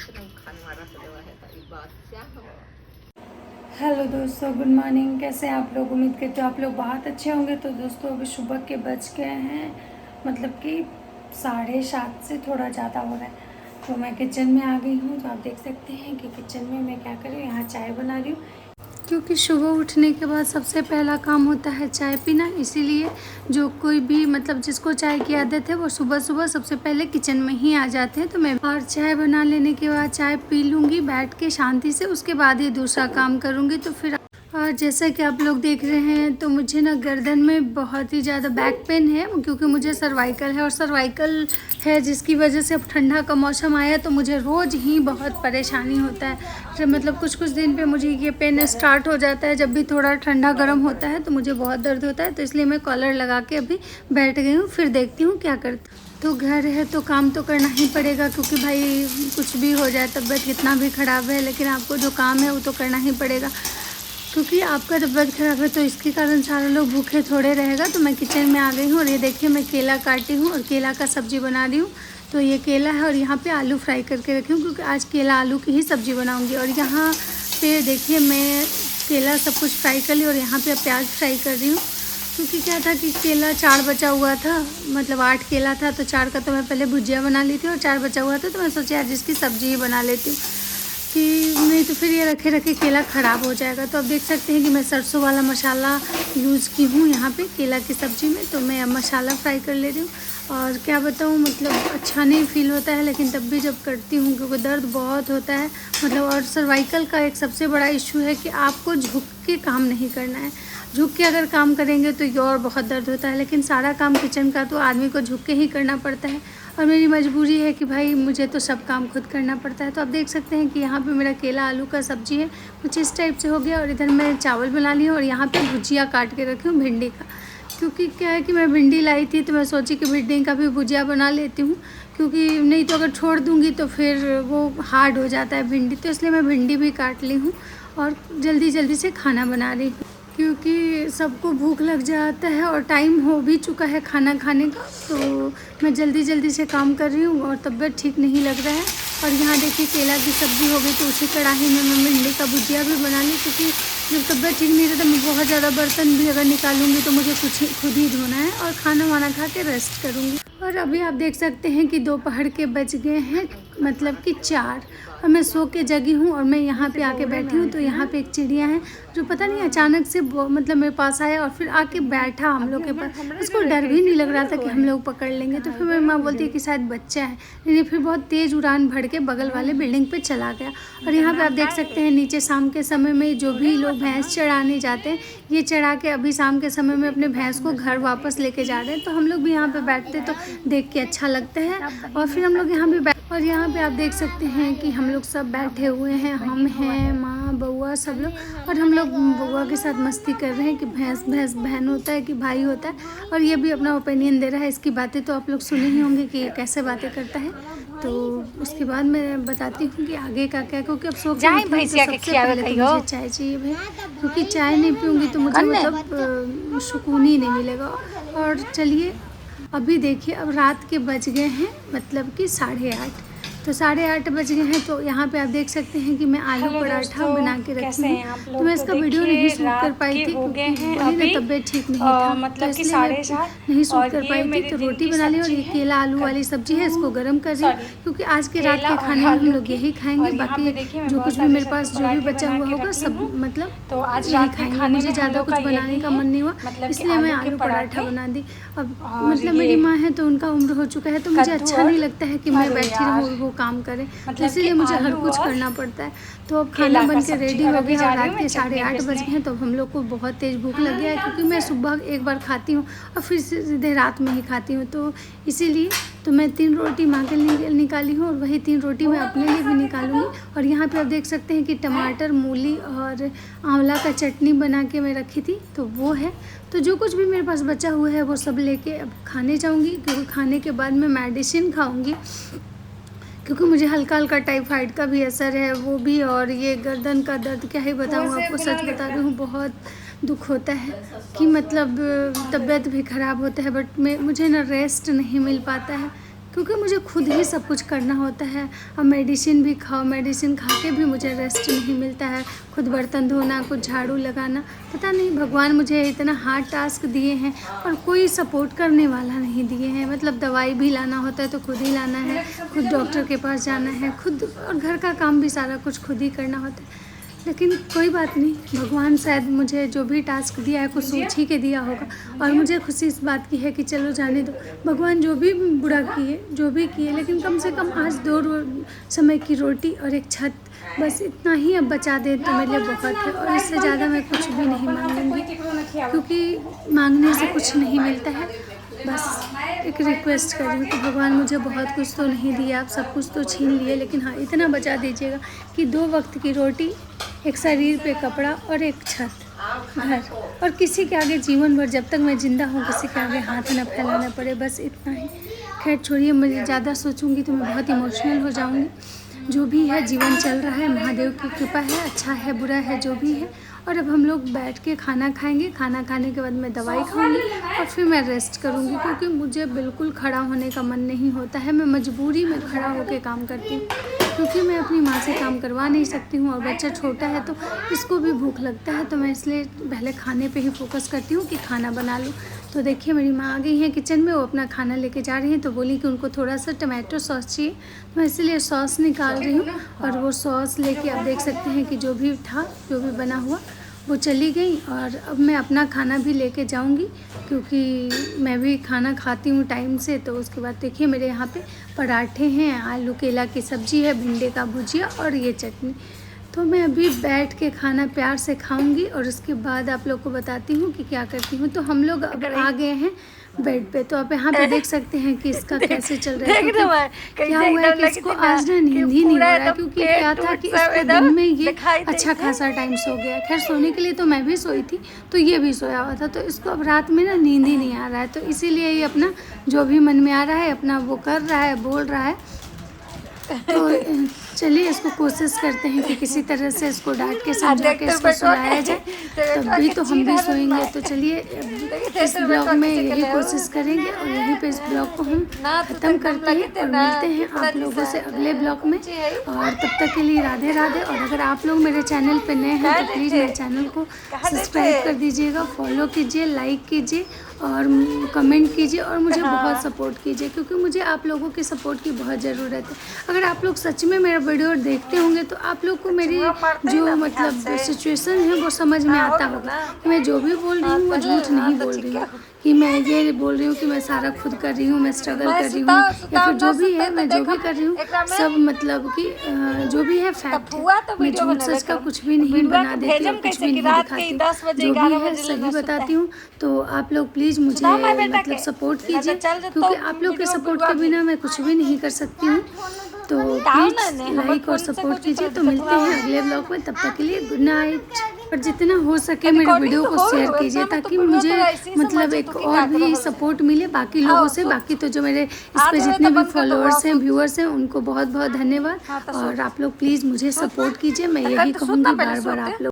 Hello दोस्तों, good morning. कैसे हैं आप लोग? उम्मीद करते हो आप लोग बहुत अच्छे होंगे। तो दोस्तों अभी सुबह के बज गए हैं, मतलब कि 7:30 से थोड़ा ज़्यादा हो रहा है। तो मैं किचन में आ गई हूँ। तो आप देख सकते हैं कि किचन में मैं क्या कर रही हूँ, यहाँ चाय बना रही हूँ। क्योंकि सुबह उठने के बाद सबसे पहला काम होता है चाय पीना, इसीलिए जो कोई भी मतलब जिसको चाय की आदत है वो सुबह सुबह सबसे पहले किचन में ही आ जाते हैं। तो मैं और चाय बना लेने के बाद चाय पी लूँगी बैठ के शांति से, उसके बाद ही दूसरा काम करूँगी। तो फिर और जैसा कि आप लोग देख रहे हैं तो मुझे ना गर्दन में बहुत ही ज़्यादा बैक पेन है, क्योंकि मुझे सर्वाइकल है और सर्वाइकल है जिसकी वजह से अब ठंडा का मौसम आया तो मुझे रोज़ ही बहुत परेशानी होता है। मतलब कुछ कुछ दिन पे मुझे ये पेन स्टार्ट हो जाता है। जब भी थोड़ा ठंडा गर्म होता है तो मुझे बहुत दर्द होता है। तो इसलिए मैं कॉलर लगा के अभी बैठ गई हूँ, फिर देखती हूँ क्या करती हूँ। तो घर है तो काम तो करना ही पड़ेगा, क्योंकि भाई कुछ भी हो जाए, तबीयत कितना भी ख़राब है, लेकिन आपको जो काम है वो तो करना ही पड़ेगा। क्योंकि आपका तबीयत ख़राब है तो इसके कारण सारे लोग भूखे थोड़े रहेगा। तो मैं किचन में आ गई हूँ और ये देखिए मैं केला काटी हूँ और केला का सब्ज़ी बना रही हूँ। तो ये केला है और यहाँ पे आलू फ्राई करके रखी हूँ, क्योंकि आज केला आलू की ही सब्ज़ी बनाऊँगी। और यहाँ पे देखिए मैं केला सब कुछ फ्राई कर ली और यहाँ पे प्याज फ्राई कर रही हूँ। क्योंकि क्या था कि केला 4 बचा हुआ था, मतलब 8 केला था तो 4 का तो मैं पहले भुजिया बना ली थी और 4 बचा हुआ था तो मैं सोची आज इसकी सब्ज़ी ही बना लेती हूँ, कि नहीं तो फिर ये रखे रखे केला ख़राब हो जाएगा। तो अब देख सकते हैं कि मैं सरसों वाला मसाला यूज़ की हूँ यहाँ पे केला की सब्ज़ी में। तो मैं अब मसाला फ्राई कर ले रही हूँ और क्या बताऊँ, मतलब अच्छा नहीं फील होता है, लेकिन तब भी जब करती हूँ क्योंकि दर्द बहुत होता है। मतलब और सर्वाइकल का एक सबसे बड़ा इशू है कि आपको झुक के काम नहीं करना है। झुक के अगर काम करेंगे तो ये और बहुत दर्द होता है, लेकिन सारा काम किचन का तो आदमी को झुक के ही करना पड़ता है। और मेरी मजबूरी है कि भाई मुझे तो सब काम खुद करना पड़ता है। तो आप देख सकते हैं कि यहाँ पे मेरा केला आलू का सब्ज़ी है, कुछ इस टाइप से हो गया। और इधर मैं चावल बना ली हूँ और यहाँ पे भुजिया काट के रखी हूँ भिंडी का। क्योंकि क्या है कि मैं भिंडी लाई थी तो मैं सोची कि भिंडी का भी भुजिया बना लेती हूँ, क्योंकि नहीं तो अगर छोड़ दूँगी तो फिर वो हार्ड हो जाता है भिंडी। तो इसलिए मैं भिंडी भी काट ली हूँ और जल्दी जल्दी से खाना बना रही हूँ, क्योंकि सबको भूख लग जाता है और टाइम हो भी चुका है खाना खाने का। तो मैं जल्दी जल्दी से काम कर रही हूँ और तबीयत ठीक नहीं लग रहा है। और यहाँ देखिए केला की सब्ज़ी हो गई तो उसी कढ़ाई में मैं भिंडी का भुजिया भी बना ली, क्योंकि जब तबीयत ठीक नहीं रहता मैं बहुत ज़्यादा बर्तन भी अगर निकालूंगी तो मुझे खुद ही धोना है और खाना वाना खा के रेस्ट करूँगी। और अभी आप देख सकते हैं कि दोपहर के बज गए हैं, मतलब कि 4, और मैं सो के जगी हूँ और मैं यहाँ पे आके बैठी हूँ। तो यहाँ पे एक चिड़िया है जो पता नहीं अचानक से मतलब मेरे पास आया और फिर आके बैठा हम लोग के पास। उसको डर भी नहीं लग रहा था कि हम लोग पकड़ लेंगे। तो फिर मेरी माँ बोलती है कि शायद बच्चा है, लेकिन फिर बहुत तेज़ उड़ान भर के बगल वाले बिल्डिंग पे चला गया। और यहाँ पे आप देख सकते हैं नीचे शाम के समय में जो भी लोग भैंस चराने जाते हैं, ये चढ़ा के अभी शाम के समय में अपने भैंस को घर वापस लेके जा रहे हैं। तो हम लोग भी यहाँ पे बैठते तो देख के अच्छा लगता है। और फिर हम लोग यहाँ पे और यहाँ पे आप देख सकते हैं कि हम लोग सब बैठे हुए हैं, हम हैं, माँ बउआ सब लोग। और हम लोग बउआ के साथ मस्ती कर रहे हैं कि भैंस बहन होता है कि भाई होता है। और ये भी अपना ओपिनियन दे रहा है। इसकी बातें तो आप लोग सुने ही होंगे कि ये कैसे बातें करता है। तो उसके बाद मैं बताती हूँ कि आगे का क्या, क्योंकि अब सो के तो सबसे पहले तो मुझे चाय चाहिए भाई, क्योंकि चाय नहीं पीऊँगी तो मुझे मतलब सुकून ही नहीं मिलेगा। और चलिए अभी देखिए अब रात के बज गए हैं, मतलब कि 8:30। तो 8:30 बज गए हैं। तो यहाँ पे आप देख सकते हैं कि मैं आलू पराठा बना के रखी हूँ। तो मैं इसका वीडियो नहीं शूट कर पाई थी क्योंकि वही ना तबीयत ठीक नहीं था, मतलब तो इसलिए मैं नहीं शूट कर पाई थी। तो रोटी बना ली और ये केला आलू वाली सब्जी है, इसको गर्म कर रही हूँ, क्योंकि आज के रात के खाने में हम लोग यही खाएंगे। बाकी जो कुछ भी मेरे पास जो भी बचा हुआ होगा सब मतलब तो आज यही रात के खाएंगे। खाने मुझे में ज़्यादा हम लोग कुछ का बनाने यही का मन नहीं हुआ, मतलब इसलिए मैं आलू पराठा बना दी। अब मतलब मेरी ये माँ है तो उनका उम्र हो चुका है, तो मुझे कद्दू अच्छा और नहीं लगता है कि मैं अरे बैठी यार, रहूँ वो काम करे। तो मतलब इसीलिए कि मुझे हर आलू कुछ और करना पड़ता है। तो अब केला खाना का बन के सब्जी। रेडी और हो अभी गया जा और रही हूँ रात मैं के चटनी 8:30 बज पीसने। गए हैं। तो हम लोग को बहुत तेज़ भूख लगी है, क्योंकि मैं सुबह एक बार खाती हूँ और फिर सीधे रात में ही खाती हूँ। तो इसीलिए तो मैं 3 रोटी माँ के लिए निकाली हूँ और वही 3 रोटी मैं अपने लिए भी निकालूंगी। और यहाँ पे आप देख सकते हैं कि टमाटर, मूली और आंवला का चटनी बना के मैं रखी थी, तो वो है। तो जो कुछ भी मेरे पास बचा हुआ है वो सब लेके अब खाने जाऊँगी, क्योंकि खाने के बाद मैं मेडिसिन खाऊँगी, क्योंकि मुझे हल्का हल्का टाइफाइड का भी असर है वो भी। और ये गर्दन का दर्द क्या ही बताऊँ आपको, सच बता रही हूँ बहुत दुख होता है कि मतलब तबीयत भी ख़राब होता है, बट मुझे ना रेस्ट नहीं मिल पाता है। क्योंकि मुझे खुद ही सब कुछ करना होता है। अब मेडिसिन भी खाओ, मेडिसिन खा के भी मुझे रेस्ट नहीं मिलता है। खुद बर्तन धोना, खुद झाड़ू लगाना, पता नहीं भगवान मुझे इतना हार्ड टास्क दिए हैं और कोई सपोर्ट करने वाला नहीं दिए हैं। मतलब दवाई भी लाना होता है तो खुद ही लाना है, खुद डॉक्टर के पास जाना है, खुद, और घर का काम भी सारा कुछ खुद ही करना होता है। लेकिन कोई बात नहीं, भगवान शायद मुझे जो भी टास्क दिया है कुछ सोच ही के दिया होगा। और मुझे खुशी इस बात की है कि चलो जाने दो, भगवान जो भी बुरा किए, जो भी किए, लेकिन कम से कम आज 2 समय की रोटी और एक छत, बस इतना ही अब बचा दे तो मेरे लिए बहुत है। और इससे ज़्यादा मैं कुछ भी नहीं मांगूंगी, क्योंकि मांगने से कुछ नहीं मिलता है। बस एक रिक्वेस्ट कर रही हूँ कि भगवान मुझे बहुत कुछ तो नहीं दिया, आप सब कुछ तो छीन लिए, लेकिन हाँ इतना बचा दीजिएगा कि 2 वक्त की रोटी, एक शरीर पे कपड़ा और एक छत, घर, और किसी के आगे जीवन भर जब तक मैं ज़िंदा हूँ किसी के आगे हाथ न फैलाना पड़े, बस इतना ही। खैर छोड़िए, मुझे ज़्यादा सोचूंगी तो मैं बहुत इमोशनल हो जाऊँगी। जो भी है जीवन चल रहा है, महादेव की कृपा है, अच्छा है बुरा है जो भी है। और अब हम लोग बैठ के खाना खाएंगे, खाना खाने के बाद मैं दवाई खाऊंगी और फिर मैं रेस्ट करूंगी, क्योंकि मुझे बिल्कुल खड़ा होने का मन नहीं होता है। मैं मजबूरी में खड़ा होकर काम करती हूँ, क्योंकि मैं अपनी माँ से काम करवा नहीं सकती हूँ और बच्चा छोटा है तो इसको भी भूख लगता है। तो मैं इसलिए पहले खाने पे ही फोकस करती हूँ कि खाना बना लूँ। तो देखिए मेरी माँ आ गई हैं किचन में, वो अपना खाना लेके जा रही हैं। तो बोली कि उनको थोड़ा सा टमाटो सॉस चाहिए, तो मैं इसलिए सॉस निकाल रही हूँ। और वो सॉस लेके आप देख सकते हैं कि जो भी था, जो भी बना हुआ, वो चली गई। और अब मैं अपना खाना भी लेके जाऊंगी, क्योंकि मैं भी खाना खाती हूँ टाइम से। तो उसके बाद देखिए मेरे यहाँ पे पराठे हैं, आलू केला की सब्ज़ी है, भिंडी का भुजिया और ये चटनी। तो मैं अभी बैठ के खाना प्यार से खाऊंगी और उसके बाद आप लोग को बताती हूँ कि क्या करती हूँ। तो हम लोग अब आ गए हैं बेड पे। तो आप यहाँ पे देख सकते हैं कि इसका कैसे चल रहा है, क्या हुआ है कि इसको आज ना नींद ही नहीं हो रहा है। क्योंकि क्या था कि इसको दिन में ये अच्छा खासा टाइम सो गया। खैर सोने के लिए तो मैं भी सोई थी, तो ये भी सोया हुआ था। तो इसको अब रात में ना नींद ही नहीं आ रहा है, तो इसीलिए ये अपना जो भी मन में आ रहा है अपना वो कर रहा है, बोल रहा है। तो चलिए इसको कोशिश करते हैं कि किसी तरह से इसको डांट के समझा के इसको सुलाया जाए, तब भी तो हम भी सोएंगे। तो चलिए इस ब्लॉग में यही कोशिश करेंगे और यहीं पे इस ब्लॉग को हम ख़त्म करते हैं और मिलते हैं आप लोगों से अगले ब्लॉग में। और तब तक के लिए राधे राधे। और अगर आप लोग मेरे चैनल पे नए हैं तो प्लीज़ मेरे चैनल को सब्सक्राइब कर दीजिएगा, फॉलो कीजिए, लाइक कीजिए और कमेंट कीजिए और मुझे बहुत सपोर्ट कीजिए, क्योंकि मुझे आप लोगों के सपोर्ट की बहुत ज़रूरत है। अगर आप लोग सच में मेरा वीडियो देखते होंगे तो आप लोग को मेरी जो मतलब सिचुएशन है वो समझ में आता होगा कि मैं जो भी बोल रही हूँ वो झूठ नहीं बोल रही हूँ, कि मैं ये बोल रही हूँ कि मैं सारा खुद कर रही हूँ, मैं स्ट्रगल कर रही हूँ, या फिर जो भी है मैं जो भी कर रही हूँ सब मतलब कि जो भी है फैक्ट है। मैं झूठ सच का कुछ भी नहीं बना देती और कुछ भी नहीं दिखाती हूँ, जो भी है सही बताती हूँ। तो आप लोग प्लीज़ मुझे मतलब सपोर्ट कीजिए, क्योंकि आप लोग के सपोर्ट के बिना मैं कुछ भी नहीं कर सकती हूँ। तो प्लीज़ लाइक और सपोर्ट कीजिए। तो मिलते हैं अगले ब्लॉग में, तब तक के लिए गुड नाइट। और जितना हो सके मेरे वीडियो को शेयर कीजिए, ताकि मुझे मतलब एक और भी सपोर्ट मिले बाकी लोगों से। बाकी तो जो मेरे इस पे जितने भी फॉलोअर्स हैं, व्यूअर्स हैं, उनको बहुत बहुत धन्यवाद। और आप लोग प्लीज़ मुझे सपोर्ट कीजिए, मैं यही कहूँगी बार बार आप लोग।